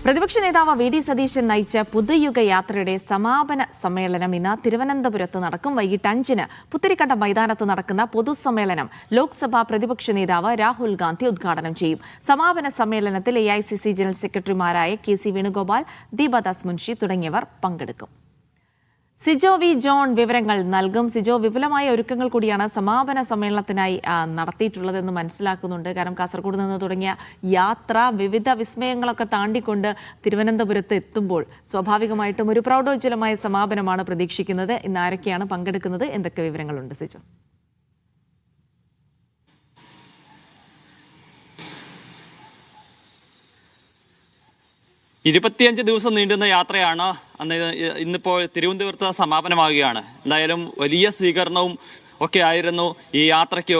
പ്രതിപക്ഷ നേതാവ് V D Satheesan നയിച്ച പുതുയുഗ യാത്രയുടെ സമാപന സമ്മേളനം ഇന്ന് തിരുവനന്തപുരത്ത് നടക്കും. വൈകിട്ട് 5-ന് പുത്തരിക്കണ്ടം മൈതാനത്ത് നടക്കുന്ന പൊതുസമ്മേളനം ലോക്സഭാ പ്രതിപക്ഷ നേതാവ് രാഹുൽ ഗാന്ധി ഉദ്ഘാടനം ചെയ്യും. സമാപന സമ്മേളനത്തിൽ AICC ജനറൽ സെക്രട്ടറിമാരായ KC വേണുഗോപാൽ, ദീപദാസ് മുൻഷി തുടങ്ങിയവർ പങ്കെടുക്കും. സിജോ വി ജോൺ വിവരങ്ങൾ നൽകും. സിജോ, വിപുലമായ ഒരുക്കങ്ങൾ കൂടിയാണ് സമാപന സമ്മേളനത്തിനായി നടത്തിയിട്ടുള്ളതെന്ന് മനസ്സിലാക്കുന്നുണ്ട്. കാരണം കാസർഗോഡ് നിന്ന് തുടങ്ങിയ യാത്ര വിവിധ വിസ്മയങ്ങളൊക്കെ താണ്ടിക്കൊണ്ട് തിരുവനന്തപുരത്ത് എത്തുമ്പോൾ സ്വാഭാവികമായിട്ടും ഒരു പ്രൗഢോജ്വലമായ സമാപനമാണ് പ്രതീക്ഷിക്കുന്നത്. ഇന്ന് ആരൊക്കെയാണ് പങ്കെടുക്കുന്നത്? എന്തൊക്കെ വിവരങ്ങളുണ്ട് സിജോ? 25 ദിവസം നീണ്ടുന്ന യാത്രയാണ് ഇന്നിപ്പോൾ തിരുവനന്തപുരത്ത് സമാപനമാകുകയാണ്. എന്തായാലും വലിയ സ്വീകരണവും ഒക്കെ ആയിരുന്നു ഈ യാത്രയ്ക്ക്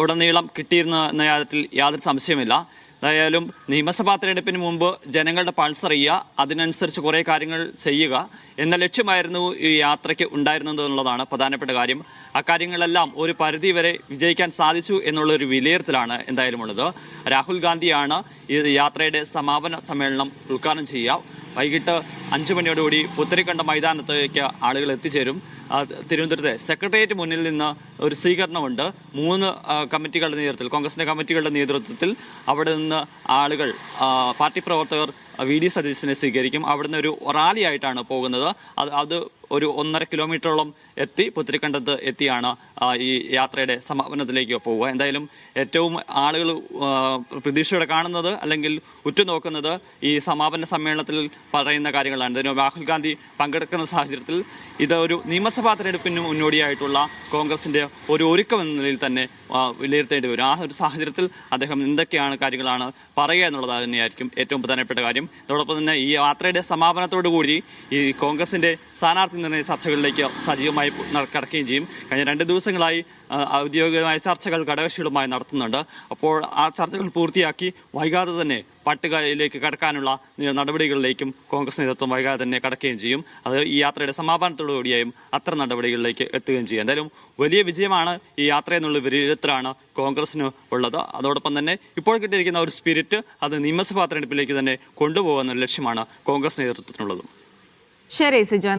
ഉടനീളം കിട്ടിയിരുന്ന കാര്യത്തിൽ യാതൊരു സംശയമില്ല. എന്തായാലും നിയമസഭാ തെരഞ്ഞെടുപ്പിന് മുമ്പ് ജനങ്ങളുടെ പൾസ് അറിയുക, അതിനനുസരിച്ച് കുറേ കാര്യങ്ങൾ ചെയ്യുക എന്ന ലക്ഷ്യമായിരുന്നു ഈ യാത്രയ്ക്ക് ഉണ്ടായിരുന്നത് എന്നുള്ളതാണ് പ്രധാനപ്പെട്ട കാര്യം. അക്കാര്യങ്ങളെല്ലാം ഒരു പരിധി വരെ വിജയിക്കാൻ സാധിച്ചു എന്നുള്ളൊരു വിലയിരുത്തലാണ് എന്തായാലും ഉള്ളത്. രാഹുൽ ഗാന്ധിയാണ് ഈ യാത്രയുടെ സമാപന സമ്മേളനം ഉദ്ഘാടനം ചെയ്യുക. വൈകിട്ട് 5 മണിയോടുകൂടി പുത്തരിക്കണ്ടം മൈതാനത്തേക്ക് ആളുകൾ എത്തിച്ചേരും. തിരുവനന്തപുരത്തെ സെക്രട്ടേറിയറ്റ് മുന്നിൽ നിന്ന് ഒരു സ്വീകരണമുണ്ട്. 3 കമ്മിറ്റികളുടെ നേതൃത്വത്തിൽ, കോൺഗ്രസിന്റെ കമ്മിറ്റികളുടെ നേതൃത്വത്തിൽ അവിടെ നിന്ന് ആളുകൾ, പാർട്ടി പ്രവർത്തകർ VD സതീശനെ സ്വീകരിക്കും. അവിടുന്ന് ഒരു റാലിയായിട്ടാണ് പോകുന്നത്. അത് ഒരു 1.5 കിലോമീറ്ററോളം എത്തി പുത്തരിക്കണ്ടത്ത് എത്തിയാണ് ഈ യാത്രയുടെ സമാപനത്തിലേക്ക് പോവുക. എന്തായാലും ഏറ്റവും ആളുകൾ പ്രതീക്ഷയോടെ കാണുന്നത് അല്ലെങ്കിൽ ഉറ്റുനോക്കുന്നത് ഈ സമാപന സമ്മേളനത്തിൽ പറയുന്ന കാര്യങ്ങളാണ്. രാഹുൽ ഗാന്ധി പങ്കെടുക്കുന്ന സാഹചര്യത്തിൽ ഇത് ഒരു നിയമസഭാ തെരഞ്ഞെടുപ്പിന് മുന്നോടിയായിട്ടുള്ള കോൺഗ്രസിന്റെ ഒരു ഒരുക്കം എന്ന നിലയിൽ തന്നെ വിലയിരുത്തേണ്ടി വരും. ആ ഒരു സാഹചര്യത്തിൽ അദ്ദേഹം എന്തൊക്കെയാണ് കാര്യങ്ങളാണ് പറയുക എന്നുള്ളത് തന്നെയായിരിക്കും ഏറ്റവും പ്രധാനപ്പെട്ട കാര്യം. അതോടൊപ്പം തന്നെ ഈ യാത്രയുടെ സമാപനത്തോടു കൂടി ഈ കോൺഗ്രസിന്റെ സ്ഥാനാർത്ഥി നിർണയ ചർച്ചകളിലേക്ക് സജീവമായി കടക്കുകയും ചെയ്യും. കഴിഞ്ഞ 2 ദിവസങ്ങളായി ഔദ്യോഗികമായ ചർച്ചകൾ ഘടകകക്ഷികളുമായി നടത്തുന്നുണ്ട്. അപ്പോൾ ആ ചർച്ചകൾ പൂർത്തിയാക്കി വൈകാതെ തന്നെ പട്ടികയിലേക്ക് കടക്കാനുള്ള നടപടികളിലേക്കും കോൺഗ്രസ് നേതൃത്വം വൈകാതെ തന്നെ കടക്കുകയും ചെയ്യും. അത് ഈ യാത്രയുടെ സമാപനത്തോടുകൂടിയായും അത്തരം നടപടികളിലേക്ക് എത്തുകയും ചെയ്യും. എന്തായാലും വലിയ വിജയമാണ് ഈ യാത്ര എന്നുള്ള വിലയിരുത്തലാണ് കോൺഗ്രസിന് ഉള്ളത്. അതോടൊപ്പം തന്നെ ഇപ്പോൾ കിട്ടിയിരിക്കുന്ന ഒരു സ്പിരിറ്റ് അത് നിയമസഭാ തെരഞ്ഞെടുപ്പിലേക്ക് തന്നെ കൊണ്ടുപോകുന്ന ലക്ഷ്യമാണ് കോൺഗ്രസ് നേതൃത്വത്തിനുള്ളത്. ശരി സിജോ.